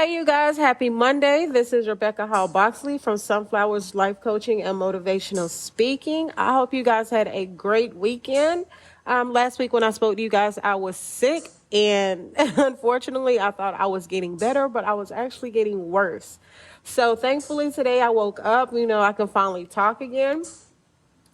Hey, you guys, happy Monday. This is Rebecca Hall Boxley from Sunflowers Life Coaching and Motivational Speaking. I hope you guys had a great weekend. Last week when I spoke to you guys, I was sick, and unfortunately, I thought I was getting better, but I was actually getting worse. So thankfully, today I woke up, I can finally talk again.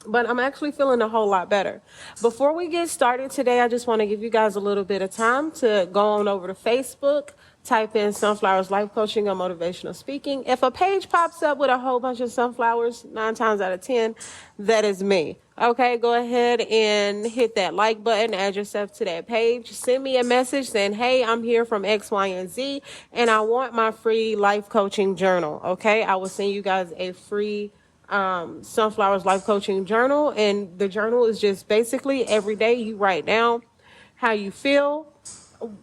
But I'm actually feeling a whole lot better. Before we get started today, I just want to give you guys a little bit of time to go on over to Facebook, type in Sunflowers Life Coaching or Motivational Speaking. If a page pops up with a whole bunch of sunflowers, 9 times out of 10, that is me. Okay, go ahead and hit that like button, add yourself to that page. Send me a message saying, hey, I'm here from X, Y, and Z, and I want my free life coaching journal. Okay, I will send you guys a free Sunflowers Life Coaching Journal, and the journal is just basically every day you write down how you feel,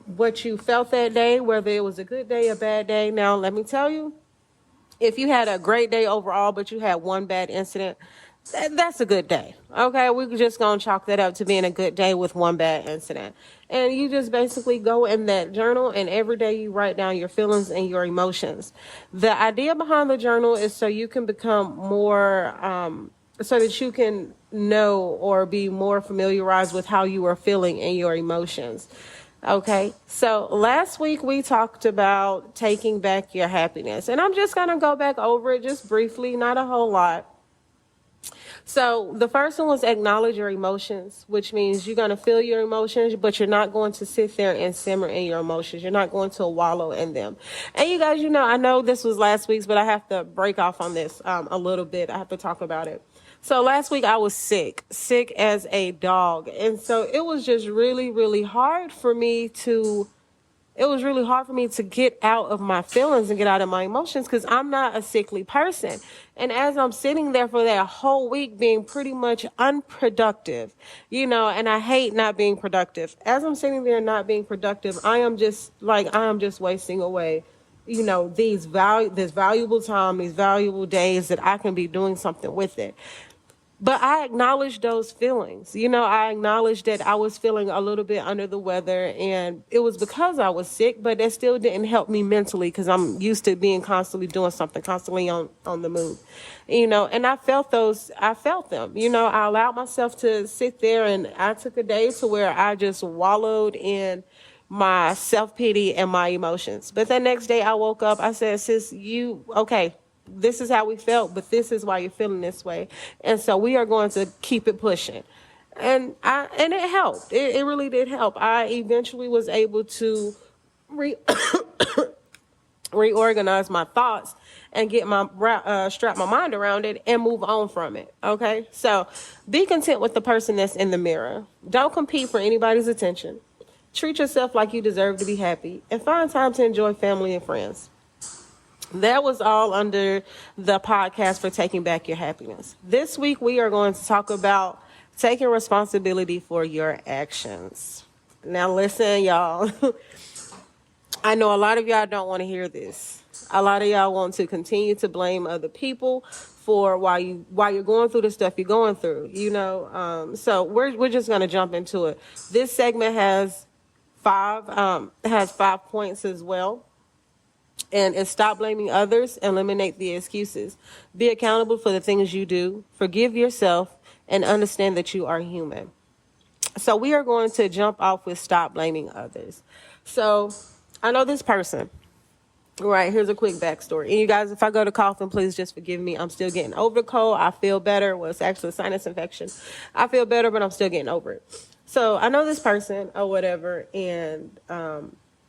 what you felt that day, whether it was a good day, a bad day. Now, let me tell you, if you had a great day overall, but you had one bad incident, that's a good day. Okay, we're just going to chalk that up to being a good day with one bad incident. And you just basically go in that journal, and every day you write down your feelings and your emotions. The idea behind the journal is so you can become more, so that you can know or be more familiarized with how you are feeling and your emotions. Okay, so last week we talked about taking back your happiness, and I'm just going to go back over it just briefly, not a whole lot. So the first one was acknowledge your emotions, which means you're going to feel your emotions, but you're not going to sit there and simmer in your emotions. You're not going to wallow in them. And you guys, I know this was last week's, but I have to break off on this a little bit. I have to talk about it. So last week I was sick as a dog. And so it was just really, really hard for me to get out of my feelings and get out of my emotions because I'm not a sickly person. And as I'm sitting there for that whole week being pretty much unproductive, and I hate not being productive. As I'm sitting there not being productive, I am just wasting away, this valuable time, these valuable days that I can be doing something with it. But I acknowledged those feelings. I acknowledged that I was feeling a little bit under the weather, and it was because I was sick, but that still didn't help me mentally because I'm used to being constantly doing something, constantly on the move, and I felt them. I allowed myself to sit there, and I took a day to where I just wallowed in my self-pity and my emotions. But the next day I woke up, I said, sis, okay, this is how we felt, but this is why you're feeling this way. And so we are going to keep it pushing. And it helped. It really did help. I eventually was able to reorganize my thoughts and get strap my mind around it and move on from it. Okay. So be content with the person that's in the mirror. Don't compete for anybody's attention. Treat yourself like you deserve to be happy, and find time to enjoy family and friends. That was all under the podcast for taking back your happiness. This week, we are going to talk about taking responsibility for your actions. Now, listen, y'all. I know a lot of y'all don't want to hear this. A lot of y'all want to continue to blame other people for why you're going through the stuff you're going through. So we're just going to jump into it. This segment has 5 points as well. And it's stop blaming others, eliminate the excuses. Be accountable for the things you do. Forgive yourself and understand that you are human. So we are going to jump off with stop blaming others. So I know this person. Right, here's a quick backstory. And you guys, if I go to coughing, please just forgive me. I'm still getting over the cold. I feel better. Well, it's actually a sinus infection. I feel better, but I'm still getting over it. So I know this person or whatever, and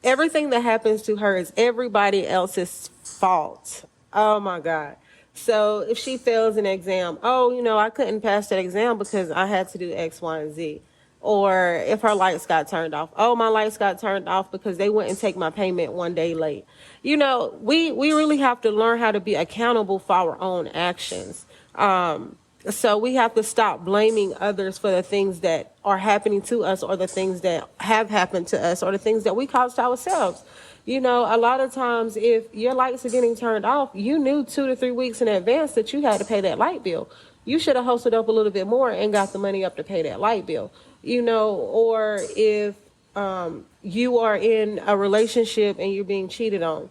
everything that happens to her is everybody else's fault. Oh, my God. So if she fails an exam, I couldn't pass that exam because I had to do X, Y, and Z. Or if her lights got turned off, my lights got turned off because they wouldn't take my payment one day late. We really have to learn how to be accountable for our own actions. So we have to stop blaming others for the things that are happening to us or the things that have happened to us or the things that we caused ourselves. A lot of times if your lights are getting turned off, you knew 2 to 3 weeks in advance that you had to pay that light bill. You should have hustled up a little bit more and got the money up to pay that light bill. Or if you are in a relationship and you're being cheated on,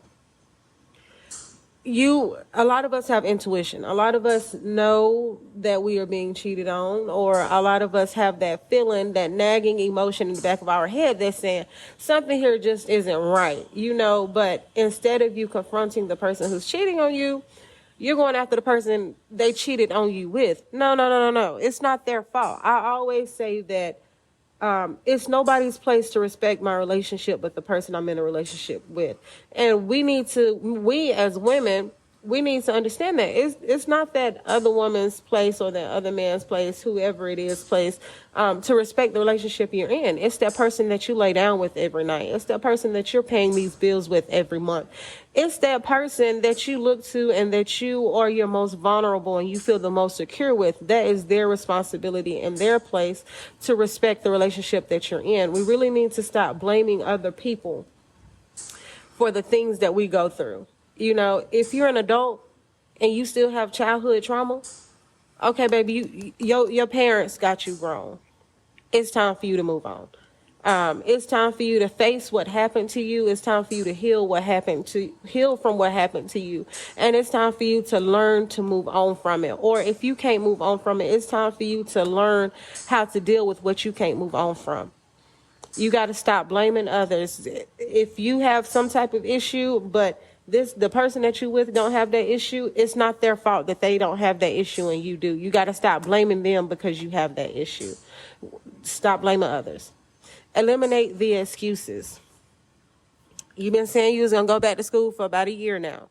a lot of us have intuition. A lot of us know that we are being cheated on, or a lot of us have that feeling, that nagging emotion in the back of our head that's saying something here just isn't right, but instead of you confronting the person who's cheating on you, you're going after the person they cheated on you with. No, no, no, no, no. It's not their fault. I always say that it's nobody's place to respect my relationship but the person I'm in a relationship with. And we as women, we need to understand that it's not that other woman's place or that other man's place, whoever it is place, to respect the relationship you're in. It's that person that you lay down with every night. It's that person that you're paying these bills with every month. It's that person that you look to and that you are your most vulnerable and you feel the most secure with. That is their responsibility and their place to respect the relationship that you're in. We really need to stop blaming other people for the things that we go through. If you're an adult and you still have childhood trauma, okay, baby, your parents got you grown. It's time for you to move on. It's time for you to face what happened to you. It's time for you to heal from what happened to you. And it's time for you to learn to move on from it. Or if you can't move on from it, it's time for you to learn how to deal with what you can't move on from. You got to stop blaming others. If you have some type of issue, but the person that you with don't have that issue, it's not their fault that they don't have that issue and you do. You got to stop blaming them because you have that issue. Stop blaming others. Eliminate the excuses. You've been saying you was going to go back to school for about a year now.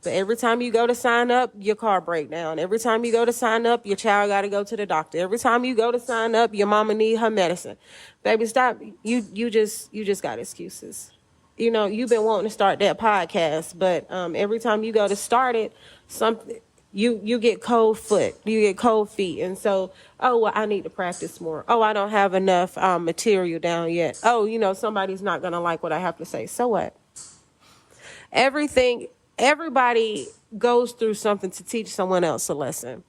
But every time you go to sign up, your car break down. Every time you go to sign up, your child got to go to the doctor. Every time you go to sign up, your mama need her medicine. Baby, stop. You just got excuses. You've been wanting to start that podcast, but every time you go to start it, you get cold foot, you get cold feet. And so, I need to practice more. I don't have enough material down yet. Somebody's not going to like what I have to say. So what? Everybody goes through something to teach someone else a lesson.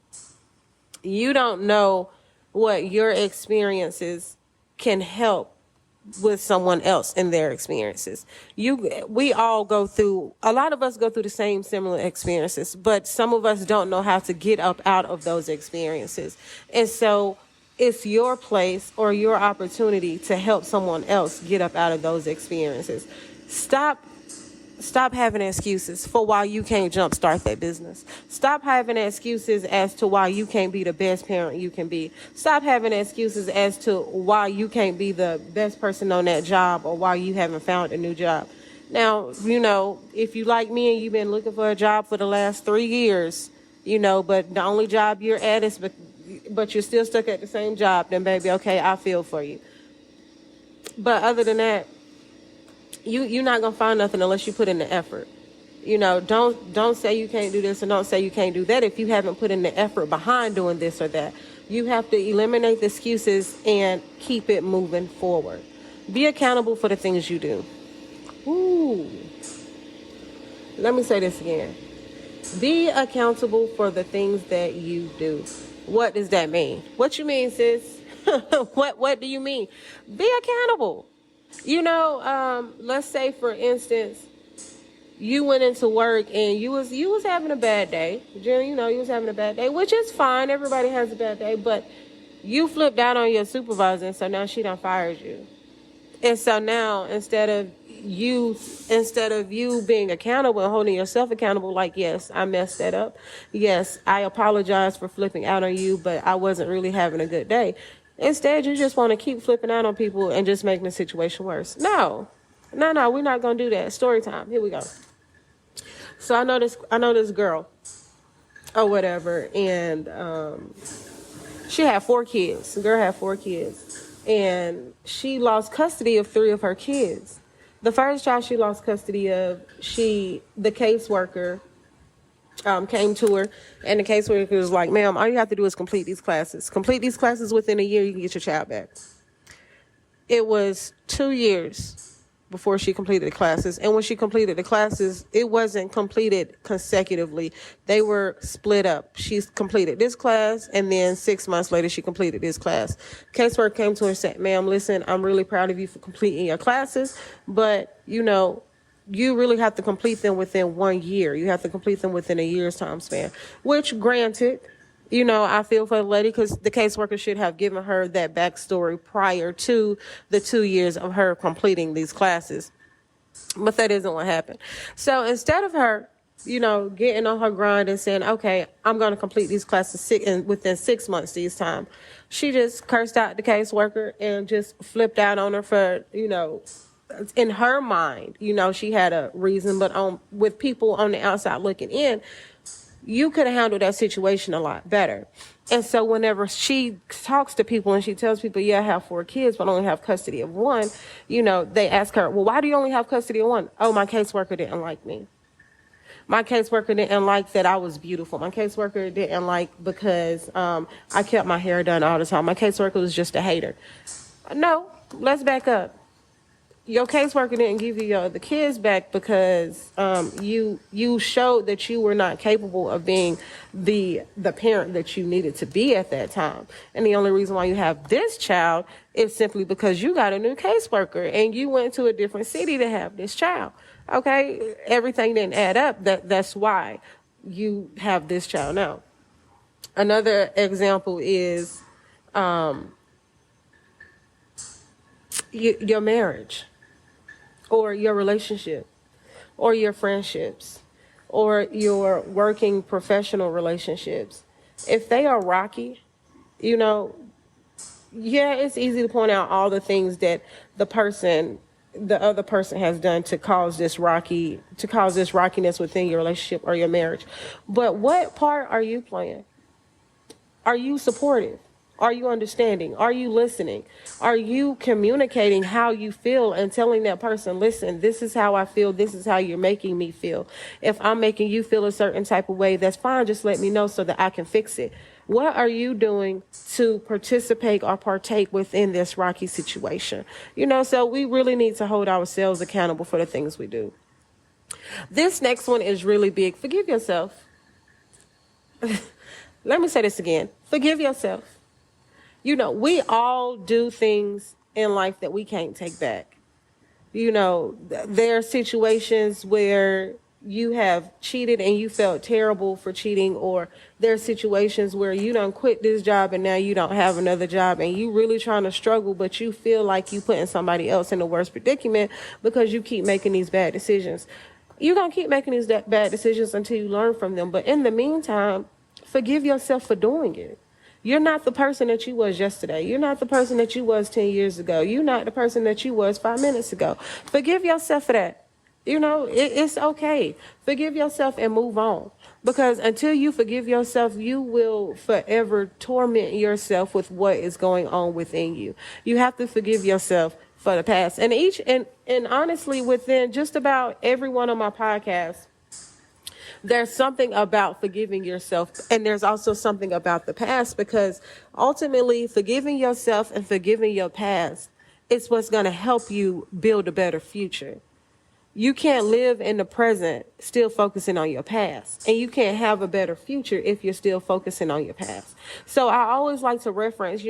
You don't know what your experiences can help with someone else in their experiences. We all go through, a lot of us go through the same similar experiences, but some of us don't know how to get up out of those experiences. And so it's your place or your opportunity to help someone else get up out of those experiences. Stop having excuses for why you can't jumpstart that business. Stop having excuses as to why you can't be the best parent you can be. Stop having excuses as to why you can't be the best person on that job or why you haven't found a new job. Now, if you like me and you've been looking for a job for the last 3 years, but the only job you're at is, but you're still stuck at the same job, then baby, okay, I feel for you. But other than that, you're not going to find nothing unless you put in the effort. Don't say you can't do this and don't say you can't do that if you haven't put in the effort behind doing this or that. You have to eliminate the excuses and keep it moving forward. Be accountable for the things you do. Ooh. Let me say this again. Be accountable for the things that you do. What does that mean? What you mean, sis? What do you mean? Be accountable. Let's say, for instance, you went into work and you was having a bad day. You was having a bad day, which is fine. Everybody has a bad day, but you flipped out on your supervisor, and so now she done fired you. And so now instead of you being accountable and holding yourself accountable, like, yes, I messed that up. Yes, I apologize for flipping out on you, but I wasn't really having a good day. Instead, you just want to keep flipping out on people and just making the situation worse. No, we're not going to do that. Story time. Here we go. So I know this girl or whatever, and she had 4 kids. The girl had 4 kids, and she lost custody of 3 of her kids. The first child she lost custody of, the caseworker came to her, and the caseworker was like, ma'am, all you have to do is complete these classes. Complete these classes within a year, you can get your child back. It was 2 years before she completed the classes. And when she completed the classes, it wasn't completed consecutively. They were split up. She completed this class, and then 6 months later, she completed this class. Caseworker came to her and said, ma'am, listen, I'm really proud of you for completing your classes, but, you really have to complete them within 1 year. You have to complete them within a year's time span, which granted, I feel for the lady because the caseworker should have given her that backstory prior to the 2 years of her completing these classes. But that isn't what happened. So instead of her, getting on her grind and saying, okay, I'm going to complete these classes within 6 months this time, she just cursed out the caseworker and just flipped out on her for, in her mind, she had a reason, but with people on the outside looking in, you could have handled that situation a lot better. And so whenever she talks to people and she tells people, yeah, I have 4 kids, but I only have custody of 1, they ask her, well, why do you only have custody of 1? Oh, my caseworker didn't like me. My caseworker didn't like that I was beautiful. My caseworker didn't like because I kept my hair done all the time. My caseworker was just a hater. No, let's back up. Your caseworker didn't give you the kids back because you showed that you were not capable of being the parent that you needed to be at that time. And the only reason why you have this child is simply because you got a new caseworker and you went to a different city to have this child. Okay, everything didn't add up. That's why you have this child now. Another example is your marriage, or your relationship, or your friendships, or your working professional relationships. If they are rocky, yeah, it's easy to point out all the things that the other person has done to cause this rockiness within your relationship or your marriage. But what part are you playing? Are you supportive? Are you understanding? Are you listening? Are you communicating how you feel and telling that person, listen, this is how I feel. This is how you're making me feel. If I'm making you feel a certain type of way, that's fine. Just let me know so that I can fix it. What are you doing to participate or partake within this rocky situation? So we really need to hold ourselves accountable for the things we do. This next one is really big. Forgive yourself. Let me say this again. Forgive yourself. We all do things in life that we can't take back. There are situations where you have cheated and you felt terrible for cheating, or there are situations where you done quit this job and now you don't have another job and you really trying to struggle, but you feel like you putting somebody else in a worse predicament because you keep making these bad decisions. You're going to keep making these bad decisions until you learn from them. But in the meantime, forgive yourself for doing it. You're not the person that you was yesterday. You're not the person that you was 10 years ago. You're not the person that you was 5 minutes ago. Forgive yourself for that. It's okay. Forgive yourself and move on. Because until you forgive yourself, you will forever torment yourself with what is going on within you. You have to forgive yourself for the past. And honestly, within just about every one of my podcasts, there's something about forgiving yourself, and there's also something about the past, because ultimately forgiving yourself and forgiving your past is what's going to help you build a better future. You can't live in the present still focusing on your past, and you can't have a better future if you're still focusing on your past. So I always like to reference,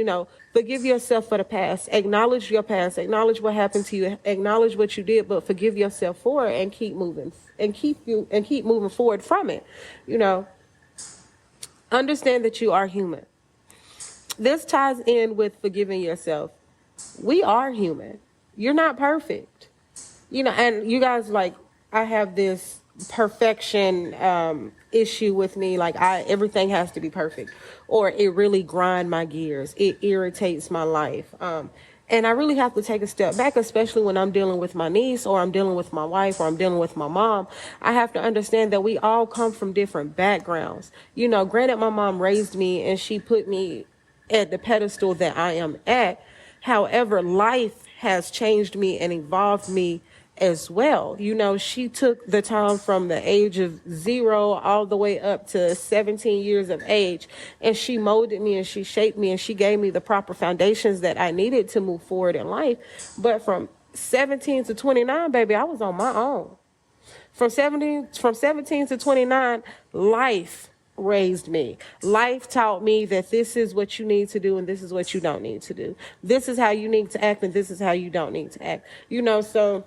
forgive yourself for the past, acknowledge your past, acknowledge what happened to you, acknowledge what you did, but forgive yourself for it and keep moving forward from it. Understand that you are human. This ties in with forgiving yourself. We are human. You're not perfect. And you guys, I have this perfection issue with me. Everything has to be perfect, or it really grind my gears. It irritates my life. And I really have to take a step back, especially when I'm dealing with my niece, or I'm dealing with my wife, or I'm dealing with my mom. I have to understand that we all come from different backgrounds. Granted, my mom raised me and she put me at the pedestal that I am at. However, life has changed me and evolved me as well. She took the time from the age of 0 all the way up to 17 years of age, and she molded me and she shaped me and she gave me the proper foundations that I needed to move forward in life. But from 17 to 29, baby, I was on my own. From 17 to 29, life raised me. Life taught me that this is what you need to do and this is what you don't need to do. This is how you need to act and this is how you don't need to act. So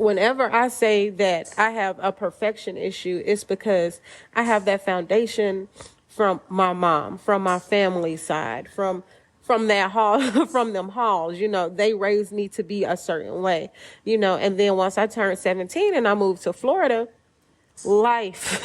whenever I say that I have a perfection issue, it's because I have that foundation from my mom, from my family side, from that hall, from them halls. They raised me to be a certain way. And then once I turned 17 and I moved to Florida, life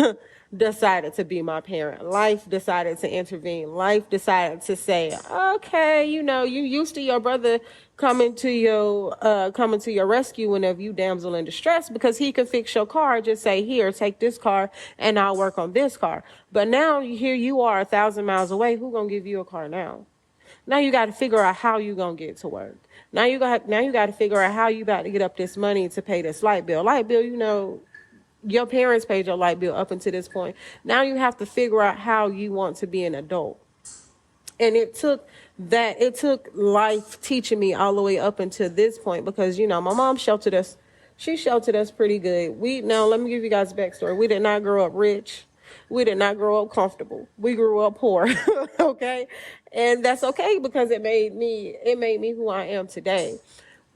decided to be my parent. Life decided to intervene. Life decided to say, okay, you used to your brother coming to your rescue whenever you damsel in distress because he can fix your car. Just say, here, take this car and I'll work on this car. But now here you are 1,000 miles away. Who gonna give you a car now? Now you got to figure out how you gonna get to work. Now you got to figure out how you about to get up this money to pay this light bill. Light bill, your parents paid your light bill up until this point. Now you have to figure out how you want to be an adult. And it took life teaching me all the way up until this point because, my mom sheltered us. She sheltered us pretty good. Let me give you guys a backstory. We did not grow up rich. We did not grow up comfortable. We grew up poor. Okay. And that's okay because it made me who I am today.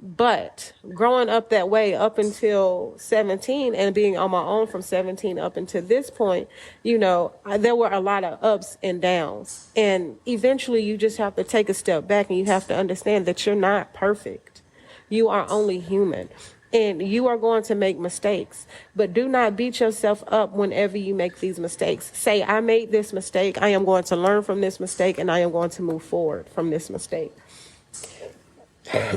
But growing up that way up until 17 and being on my own from 17 up until this point, there were a lot of ups and downs. And eventually you just have to take a step back and you have to understand that you're not perfect. You are only human. And you are going to make mistakes, but do not beat yourself up whenever you make these mistakes. Say, I made this mistake. I am going to learn from this mistake and I am going to move forward from this mistake.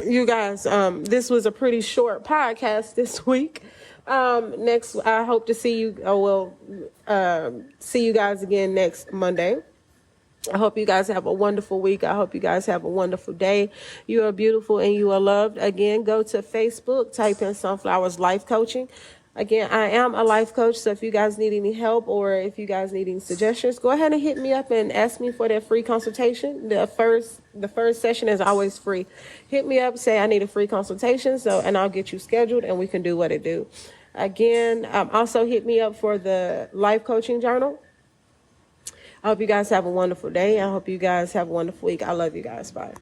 You guys, this was a pretty short podcast this week. Next, I hope to see you. See you guys again next Monday. I hope you guys have a wonderful week. I hope you guys have a wonderful day. You are beautiful and you are loved. Again, go to Facebook, type in Sunflowers Life Coaching. Again, I am a life coach, so if you guys need any help or if you guys need any suggestions, go ahead and hit me up and ask me for that free consultation. The first session is always free. Hit me up, say I need a free consultation, and I'll get you scheduled and we can do what it do. Again, also hit me up for the life coaching journal. I hope you guys have a wonderful day. I hope you guys have a wonderful week. I love you guys. Bye.